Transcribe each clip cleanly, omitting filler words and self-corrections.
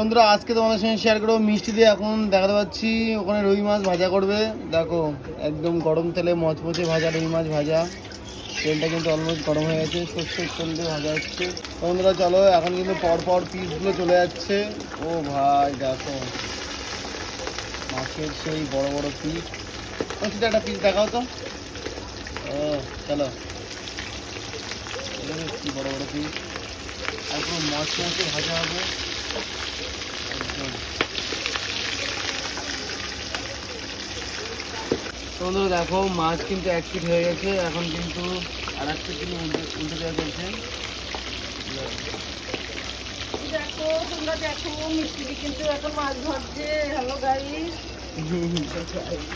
বন্ধুরা আজকে তোমাদের সঙ্গে শেয়ার করবো মিষ্টি দিয়ে এখন দেখাতে পাচ্ছি ওখানে রুই মাছ ভাজা করবে। দেখো একদম গরম তেলে মচমচে ভাজা রুই মাছ ভাজা। তেলটা কিন্তু অলমোস্ট গরম হয়ে গেছে, সর্ষের তেল দিয়ে ভাজা হচ্ছে। বন্ধুরা চলো এখন কিন্তু পরপর পিসগুলো চলে যাচ্ছে। ও ভাই দেখো মাছের সেই বড় বড় পিস। সেটা একটা পিস দেখাও তো। ও চলো কি বড় বড় পিস আর পুরো মচমচে ভাজা হবে একদম। বন্ধুরা দেখো মাছ কিন্তু 1 ফিট হয়ে গেছে, এখন কিন্তু আর একটা কিন্তু উল্টে দেওয়া চলছে। দেখো তোমরা দেখো মিষ্টি কিন্তু এখন মাছ ধরছে। হ্যালো গাইস,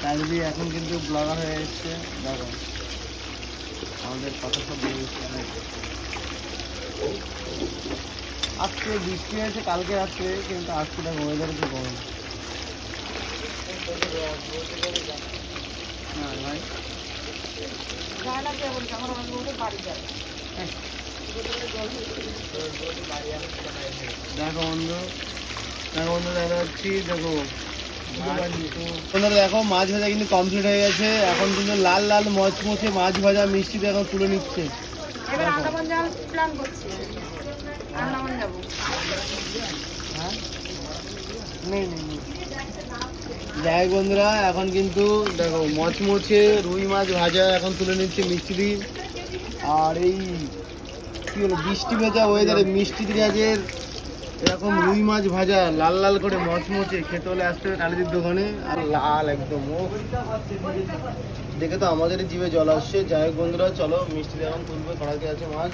তাহলে এখন কিন্তু ব্লগার হয়ে এসছে। দেখো আমাদের কথা সব বেরিয়ে এসছে। আজকে বৃষ্টি হয়েছে কালকে রাত্রে, কিন্তু আজকে দেখো ওয়েদার কি গরম। হ্যাঁ ভাই যায় না কেমন আমার অনেক বাড়ি যায়। দেখো বন্ধু, দেখো বন্ধু দেখা যাচ্ছি। দেখো বন্ধুরা দেখো মাছ ভাজা কিন্তু কমপ্লিট হয়ে গেছে, এখন কিন্তু লাল লাল মচমচে মাছ ভাজা মিষ্টি দিয়ে এখন তুলে নিচ্ছে। এবার আন্দামান যাওয়ার প্ল্যান করছি, আন্দামান যাবো। হ্যাঁ নেই নেই নেই। যাই হোক বন্ধুরা এখন কিন্তু দেখো মচমচে রুই মাছ ভাজা এখন তুলে নিচ্ছে মিষ্টি দিয়ে। আর এই কি হলো বৃষ্টি ভেজা ওয়েদারে মিষ্টি পেঁয়াজের এরকম রুই মাছ ভাজা লাল লাল করে মচমচে খেতে হলে আসতে হবে কালীদির দোকানে। আর লাল একদম ও দেখে তো আমাদের জিভে জল আসছে। যাই হোক বন্ধুরা চলো মিষ্টি দিয়ে এখন তুলবে, কড়াইতে আছে মাছ।